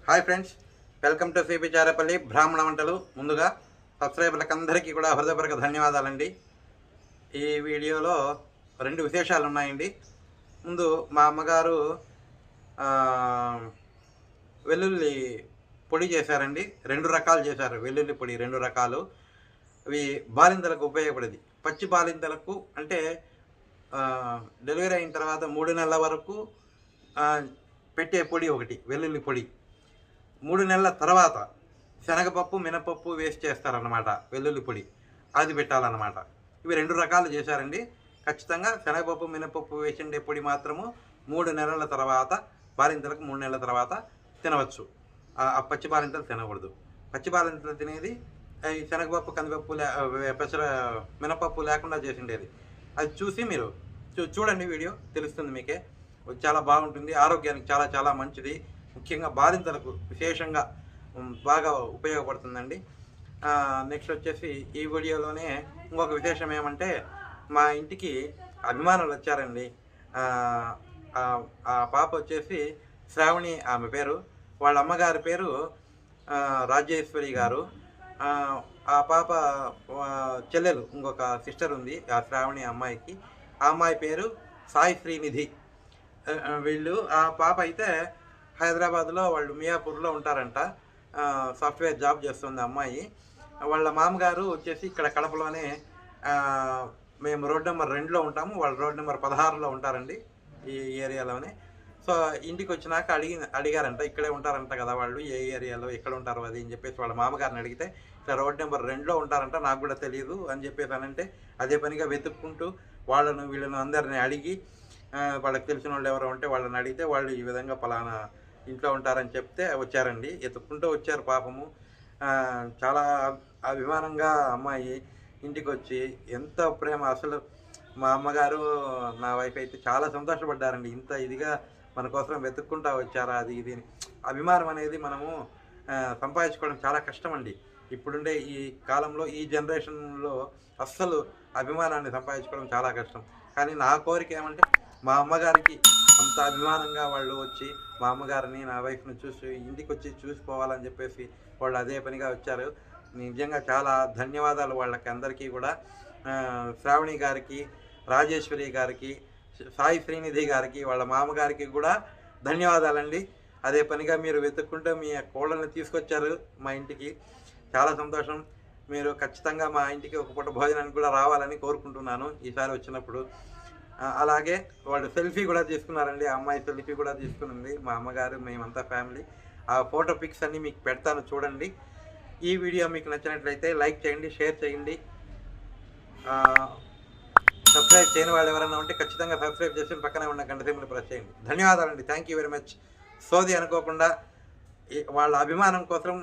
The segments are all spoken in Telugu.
Hi friends, welcome to cbcharepalli బ్రాహ్మణవంటలు. ముందుగా సబ్స్క్రైబర్లకు అందరికీ కూడా హృదయపూర్వక ధన్యవాదాలండి. ఈ వీడియోలో రెండు విశేషాలు ఉన్నాయండి. ముందు మా అమ్మగారు వెల్లుల్లి పొడి చేశారండి. రెండు రకాలు చేశారు వెల్లుల్లి పొడి, రెండు రకాలు. ఇవి బాలింతలకు ఉపయోగపడేది. పచ్చి బాలింతలకు అంటే డెలివరీ అయిన తర్వాత 3 నెలల వరకు పెట్టే పొడి ఒకటి వెల్లుల్లి పొడి. 3 నెలల తర్వాత శనగపప్పు మినపప్పు వేస్ట్ చేస్తారన్నమాట వెల్లుల్లి పొడి, అది పెట్టాలన్నమాట. ఇవి రెండు రకాలు చేశారండి. ఖచ్చితంగా శనగపప్పు మినపప్పు వేసిండే పొడి మాత్రము 3 నెలల తర్వాత బాలింతలకు 3 నెలల తర్వాత తినవచ్చు. ఆ పచ్చి బాలింతలు తినకూడదు. పచ్చి బాలింతలు తినేది ఈ శనగపప్పు కందిపప్పు పెసర మినపప్పు లేకుండా చేసిండేది. అది చూసి మీరు చూడండి, వీడియో తెలుస్తుంది మీకే. చాలా బాగుంటుంది, ఆరోగ్యానికి చాలా చాలా మంచిది. ముఖ్యంగా బాలింతలకు విశేషంగా బాగా ఉపయోగపడుతుందండి. నెక్స్ట్ వచ్చేసి ఈ వీడియోలోనే ఇంకొక విశేషం ఏమంటే, మా ఇంటికి అభిమానులు వచ్చారండి. ఆ పాప వచ్చేసి శ్రావణి ఆమె పేరు. వాళ్ళ అమ్మగారి పేరు రాజేశ్వరి గారు. ఆ పాప చెల్లెలు ఇంకొక సిస్టర్ ఉంది ఆ శ్రావణి అమ్మాయికి. ఆ అమ్మాయి పేరు సాయి శ్రీనిధి. వీళ్ళు ఆ పాప అయితే హైదరాబాద్లో, వాళ్ళు మియాపూర్లో ఉంటారంట. సాఫ్ట్వేర్ జాబ్ చేస్తుంది అమ్మాయి. వాళ్ళ మామగారు వచ్చేసి ఇక్కడ కడపలోనే, మేము రోడ్ నెంబర్ 2లో ఉంటాము, వాళ్ళు రోడ్ నెంబర్ 16లో ఉంటారండి ఈ ఏరియాలోనే. సో ఇంటికి వచ్చినాక అడిగారంట, ఇక్కడే ఉంటారంట కదా వాళ్ళు, ఏ ఏరియాలో ఎక్కడ ఉంటారు అది అని చెప్పేసి వాళ్ళ మామగారిని అడిగితే, ఇట్లా రోడ్ నెంబర్ 2లో ఉంటారంట, నాకు కూడా తెలియదు అని చెప్పేసి అనంటే, అదే పనిగా వెతుక్కుంటూ వీళ్ళను అందరిని అడిగి, వాళ్ళకి తెలిసిన వాళ్ళు ఎవరో ఉంటే వాళ్ళని అడిగితే, వాళ్ళు ఈ విధంగా పలానా ఇంట్లో ఉంటారని చెప్తే వచ్చారండి. ఎత్తుక్కుంటూ వచ్చారు పాపము. చాలా అభిమానంగా అమ్మాయి ఇంటికి వచ్చి, ఎంత ప్రేమ అసలు. మా అమ్మగారు నా వైఫ్ అయితే చాలా సంతోషపడ్డారండి. ఇంత ఇదిగా మన కోసం వెతుక్కుంటా వచ్చారా, అది ఇది. అభిమానం అనేది మనము సంపాదించుకోవడం చాలా కష్టం అండి. ఇప్పుడుండే ఈ కాలంలో, ఈ జనరేషన్లో అస్సలు అభిమానాన్ని సంపాదించుకోవడం చాలా కష్టం. కానీ నా కోరిక ఏమంటే, మా అమ్మగారికి అంత అభిమానంగా వాళ్ళు వచ్చి, మా అమ్మగారిని నా వైఫ్ని చూసి ఇంటికి వచ్చి చూసిపోవాలని చెప్పేసి వాళ్ళు అదే పనిగా వచ్చారు. నిజంగా చాలా ధన్యవాదాలు వాళ్ళకి అందరికీ కూడా. శ్రావణి గారికి, రాజేశ్వరి గారికి, సాయి శ్రీనిధి గారికి, వాళ్ళ మామగారికి కూడా ధన్యవాదాలండి. అదే పనిగా మీరు వెతుక్కుంటూ మీ కోళ్ళని తీసుకొచ్చారు మా ఇంటికి. చాలా సంతోషం. మీరు ఖచ్చితంగా మా ఇంటికి ఒక పూట భోజనానికి కూడా రావాలని కోరుకుంటున్నాను ఈసారి వచ్చినప్పుడు. అలాగే వాళ్ళు సెల్ఫీ కూడా తీసుకున్నారండి. ఆ అమ్మాయి సెల్ఫీ కూడా తీసుకునింది, మా అమ్మగారు, మేమంతా ఫ్యామిలీ. ఆ ఫోటో పిక్స్ అన్నీ మీకు పెడతాను, చూడండి. ఈ వీడియో మీకు నచ్చినట్లయితే లైక్ చేయండి, షేర్ చేయండి. సబ్స్క్రైబ్ చేయని వాళ్ళు ఎవరైనా ఉంటే ఖచ్చితంగా సబ్స్క్రైబ్ చేసి పక్కనే ఉన్న గంట సింబల్ ప్రెస్ చేయండి. ధన్యవాదాలండి. Thank you very much. సోది అనుకోకుండా వాళ్ళ అభిమానం కోసం,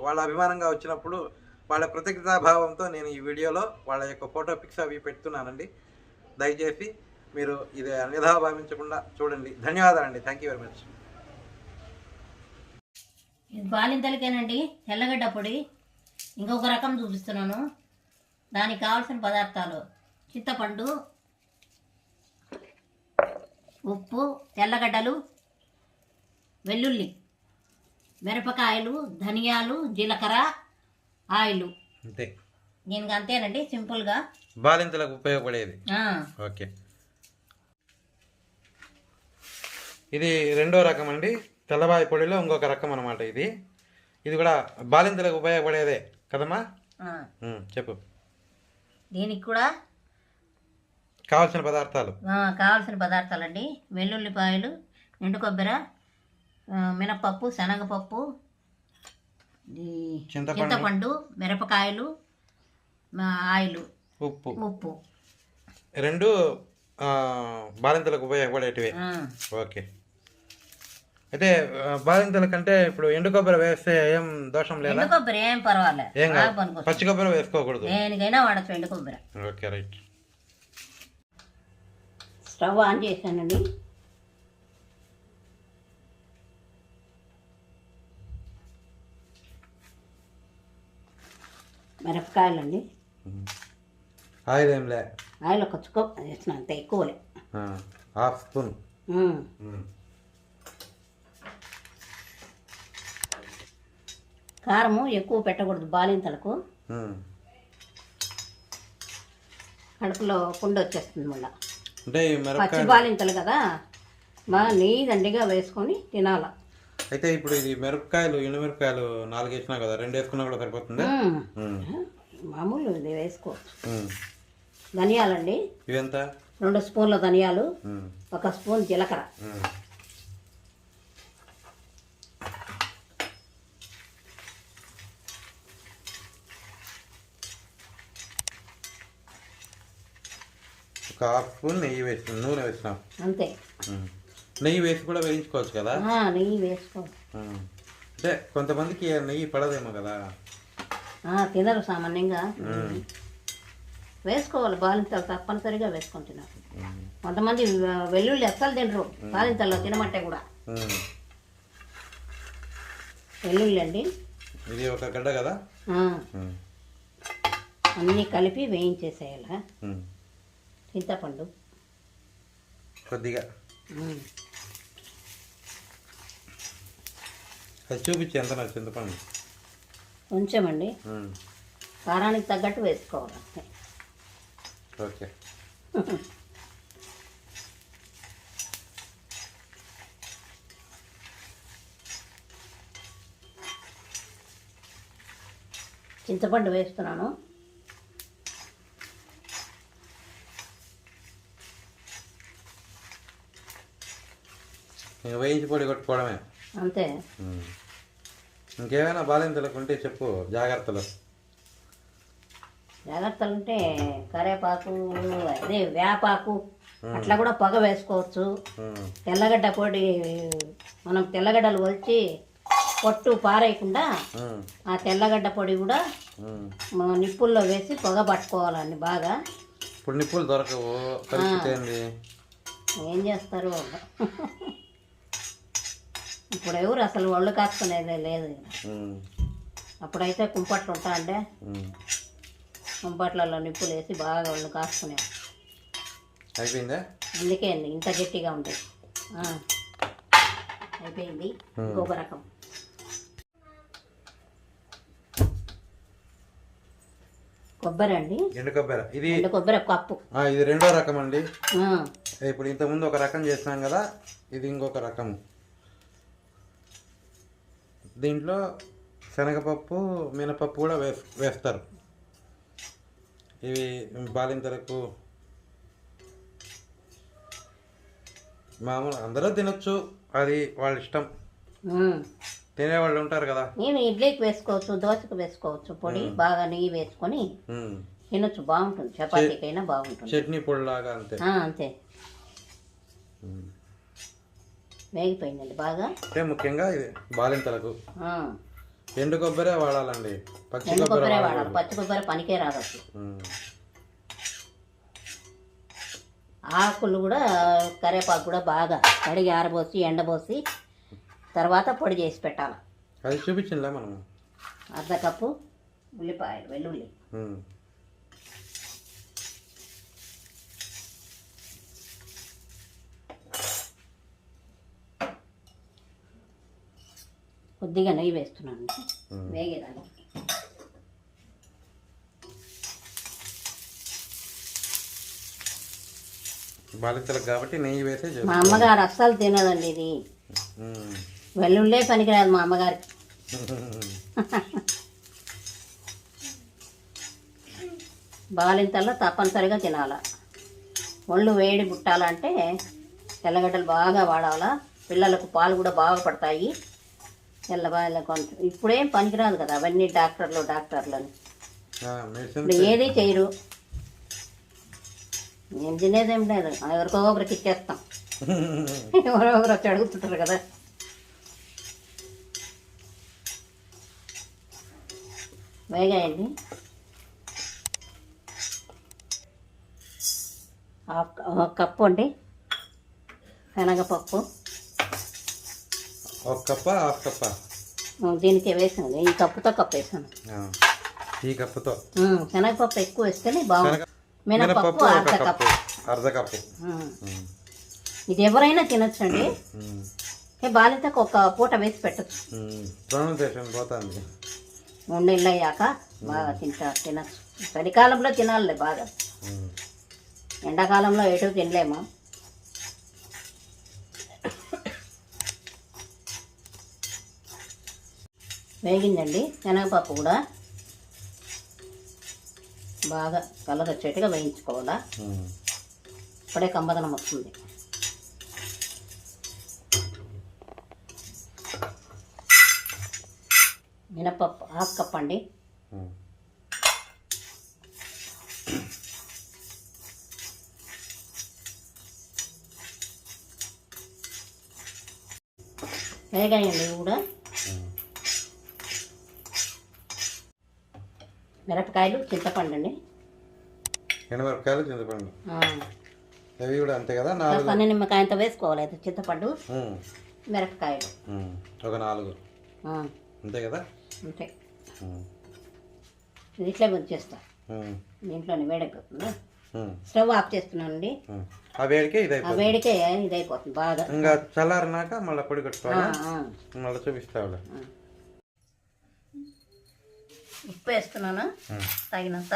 వాళ్ళ అభిమానంగా వచ్చినప్పుడు వాళ్ళ కృతజ్ఞతాభావంతో నేను ఈ వీడియోలో వాళ్ళ యొక్క ఫోటో పిక్స్ అవి పెడుతున్నానండి. దయచేసి మీరు ఇది అన్యథా భావించకుండా చూడండి. ధన్యవాదాలండి. Thank you very much. ఇది బాలింతలకేనండి, తెల్లగడ్డ పొడి. ఇంకొక రకం చూపిస్తున్నాను. దానికి కావాల్సిన పదార్థాలు: చింతపండు, ఉప్పు, తెల్లగడ్డలు, వెల్లుల్లి, మిరపకాయలు, ధనియాలు, జీలకర్ర, ఆయిల్. అంతే. దీనికి అంతేనండి, సింపుల్గా బాలింతలకు ఉపయోగపడేది. ఓకే, ఇది రెండో రకం అండి. తెల్లబాయి పొడిలో ఇంకొక రకం అనమాట ఇది కూడా బాలింతలకు ఉపయోగపడేదే కదమ్మా. చెప్పు. దీనికి కూడా కావాల్సిన పదార్థాలు అండి: వెల్లుల్లిపాయలు, ఎండు కొబ్బరి, మినపప్పు, శనగపప్పు, చింతపండు, మిరపకాయలు, ఆయిల్, ఉప్పు. రెండు బాలింతలకు ఉపయోగపడేటివి. ఓకే. అయితే బాలింతల కంటే ఇప్పుడు ఎండు కొబ్బరి వేస్తే ఏం దోషం లేదా? ఎండు కొబ్బరి ఏం పర్వాలేదు, ఏం కాదు. పచ్చి కొబ్బరి వేసుకోకూడదు. దేనికైనా వాడచ్చు ఎండు కొబ్బరి. Okay, right. స్టవ్ ఆన్ చేశానండి. మిరపకాయలండి. ఆయిల్ ఏం లే, ఆయిల్ ఒక చుక్క వేసిన, అంత ఎక్కువలే, హాఫ్ స్పూన్. కారము ఎక్కువ పెట్టకూడదు బాలింతలకు, కడుపులో పుండు వచ్చేస్తుంది మళ్ళీ. అంటే పచ్చి బాలింతలు కదా, బాగా నెయ్యి దండిగా వేసుకొని తినాల. అయితే ఇప్పుడు ఇది మిరపకాయలు, ఎండుమిరపకాయలు 4 వేసినా కదా, 2 వేసుకున్నా కూడా సరిపోతుంది. మామూలు ఇది వేసుకోవచ్చు. ధనియాలండి, ఇవెంత? 2 స్పూన్ల ధనియాలు, 1 స్పూన్ జీలకర్ర, ఒక 1/2 స్పూన్ నెయ్యి వేసినాం, నూనె వేసినాం అంతే. నెయ్యి వేసి కూడా వేయించుకోవచ్చు కదా? నెయ్యి వేసుకోవచ్చు. అంటే కొంతమందికి నెయ్యి పడదేమో కదా, తినరు సామాన్యంగా. వేసుకోవాలి, బాలింతలు తప్పనిసరిగా వేసుకొని తినాలి. కొంతమంది వెల్లుల్లి అస్సలు తినరు బాలింతల్లో, తినమంటే కూడా. వెల్లుల్లి అండి, ఇది 1 గడ్డ కదా, అన్నీ కలిపి వేయించేసేయాలి. చింతపండు కొద్దిగా అది చూపించి ఎంత చింతపండు కొంచెం అండి, కారానికి తగ్గట్టు వేసుకోవాలి. ఓకే. చింతపండు వేస్తున్నాను. వేయించి పొడి కొట్టుకోవడమే అంతే. ఇంకేమైనా బాలింతలకు ఉంటే చెప్పు, జాగ్రత్తలు. జాగ్రత్తలు అంటే కరేపాకు, అదే వేపాకు, అట్లా కూడా పొగ వేసుకోవచ్చు. తెల్లగడ్డ పొడి, మనం తెల్లగడ్డలు వచ్చి పొట్టు పారేయకుండా ఆ తెల్లగడ్డ పొడి కూడా నిప్పుల్లో వేసి పొగ పట్టుకోవాలండి బాగా. ఇప్పుడు నిప్పులు దొరకవు, పరిస్థితి ఏంది? ఏం చేస్తారు ఇప్పుడు, ఎవరు అసలు ఒళ్ళు కాచుకునేదే లేదు. అప్పుడైతే కుంపట్లు ఉంటా అంటే కుంపట్లలో నిప్పులు వేసి బాగా ఒళ్ళు కాచుకునే. అయిపోయిందా? అందుకే అండి ఇంత గట్టిగా ఉంటుంది. అయిపోయింది. ఇంకొక రకం కొబ్బరి అండి, ఎండు కొబ్బరి. ఇది ఎండు కొబ్బరి కప్పు. ఇది 2వ రకం అండి. ఇప్పుడు ఇంతకుముందు 1 రకం చేసినాం కదా, ఇది ఇంకొక రకం. దీంట్లో శనగపప్పు, మినపప్పు కూడా వేస్తారు. ఇవి బాలింతలకు మామూలు అందరూ తినొచ్చు, అది వాళ్ళ ఇష్టం. తినేవాళ్ళు ఉంటారు కదా. నేను ఇడ్లీకి వేసుకోవచ్చు, దోశకు వేసుకోవచ్చు. పొడి బాగా నెయ్యి వేసుకొని తినొచ్చు, బాగుంటుంది. చపాతీకైనా బాగుంటుంది. చట్నీ పొడి లాగా. అంతే అంతే. వేగిపోయిందండి బాగా. అంటే ముఖ్యంగా ఇది బాలింతలకు ఎండు కొబ్బరే వాడాలండి, పచ్చి కొబ్బరి వాడాలి. పచ్చి కొబ్బరి పనికే రాదు అసలు. ఆకులు కూడా, కరేపాకు కూడా బాగా కడిగి ఆరబోసి ఎండబోసి తర్వాత పొడి చేసి పెట్టాలి. అది చూపించిందా మనం? 1/2 కప్పు ఉల్లిపాయలు, వెల్లుల్లి, కొద్దిగా నెయ్యి వేస్తున్నాను వేగేదానికి. బాలింతలకు కాబట్టి నెయ్యి వేసి. మా అమ్మగారు అస్సలు తినదండి ఇది, వెల్లుల్లి పనికిరాదు మా అమ్మగారికి. బాలింతల్లో తప్పనిసరిగా తినాల. ఒళ్ళు వేడి పుట్టాలంటే తెల్లగడ్డలు బాగా వాడాలా. పిల్లలకు పాలు కూడా బాగా పడతాయి. తెల్లబాయల కొంత ఇప్పుడేం పనికిరాదు కదా, అవన్నీ డాక్టర్లు అని ఇప్పుడు ఏది చేయరు. నేను తినేదేం లేదు, ఎవరికో ఒకరికి ఇచ్చేస్తాం. ఎవరో ఒకరు వచ్చి అడుగుతుంటారు కదా. వేగాయండి. 1 కప్పు అండి శనగపప్పు. 1 కప్పా 1/2 కప్పా? దీనికి వేసాను, ఈ కప్పుతో కప్పు వేసాను. ఈ కప్పుతో శనగపప్పు ఎక్కువ వేస్తేనే బాగుంటుంది. మినపప్పు 1/2 కప్పు. అర్ధ కప్పు. ఇది ఎవరైనా తినొచ్చండి, బాలింతకు ఒక పూట వేసి పెట్టచ్చు. పోతుంది 3 నెలలు అయ్యాక బాగా తినచ్చు. చలికాలంలో తినాలి బాగా, ఎండాకాలంలో ఎటు తినలేము. వేగిందండి శనగపప్పు కూడా బాగా కలర్ వచ్చేట్టుగా వేయించుకోవాలా. ఇప్పుడే కంబదనం వస్తుంది. మినపప్పు 1/2 కప్ అండి. వేగాయండి ఇవి కూడా. మిరపకాయలు, చింతపండు అండి. మిరపకాయలు, చింతపండు అవి కూడా అంతే కదా. సన్న నిమ్మకాయంతో వేసుకోవాలి. అయితే చింతపండు, మిరపకాయలు ఒక 4 అంతే కదా. అంతే. ఇది ఇట్లా వచ్చేస్తా. దీంట్లోనే వేడైపోతుంది. స్టవ్ ఆఫ్ చేస్తున్నానండి. ఆ వేడికే ఇదైపోతుంది బాగా. ఇంకా చల్లారినాక మళ్ళీ పొడి కట్టుకోవాలి. మళ్ళీ చూపిస్తావు. ఉప్పు వేస్తున్నాను తగినంత.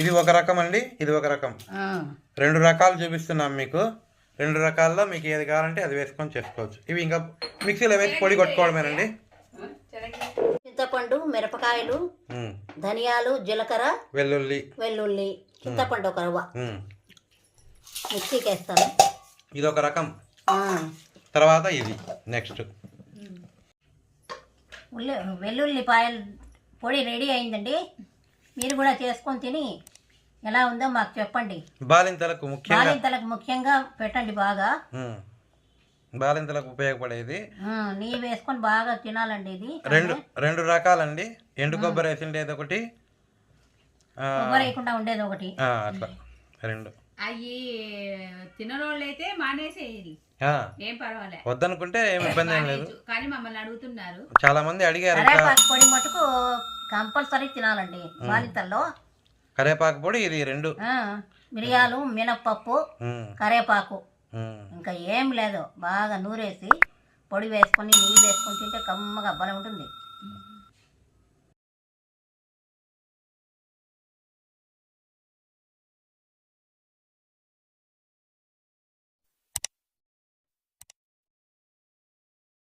ఇది ఒక రకం అండి, ఇది ఒక రకం. 2 రకాలు చూపిస్తున్నాం మీకు. 2 రకాల్లో మీకు ఏది కావాలంటే అది వేసుకొని చేసుకోవచ్చు. ఇవి ఇంకా మిక్సీలో వేసి పొడి కొట్టుకోవడమేనండి. చింతపండు, మిరపకాయలు, ధనియాలు, జీలకర్ర, వెల్లుల్లి, చింతపండు ఒక రవ్వ మిక్సీకి వేస్తాను. ఇది ఒక రకం. తర్వాత ఇది నెక్స్ట్ వెల్లుల్లిపాయలు పొడి రెడీ అయిందండి. మీరు కూడా చేసుకొని తిని ఎలా ఉందో మాకు చెప్పండి. బాలింతలకు ముఖ్యంగా పెట్టండి. బాగా బాలింతలకు ఉపయోగపడేది. నెయ్యి వేసుకొని బాగా తినాలండి. ఇది 2 రకాలండి. ఎండు కొబ్బరి వేసిండేది ఒకటి, కొబ్బరి వేయకుండా ఉండేది ఒకటి. అట్లా 2. అవి తినరోళ్ళు అయితే మానేసేది, ఏం పర్వాలేదు. వద్దనుకుంటే ఏమి ఇబ్బంది ఏం లేదు. కానీ మమ్మల్ని అడుగుతున్నారు, చాలా మంది అడిగారు. పొడి మటుకు కంపల్సరీ తినాలండి బాలింతల్లో. కరేపాకు పొడి ఇది 2. మిరియాలు, మినప్పప్పు, కరేపాకు, ఇంకా ఏం లేదు. బాగా నూరేసి పొడి వేసుకొని నెయ్యి వేసుకొని తింటే కమ్మగా భలే ఉంటుంది.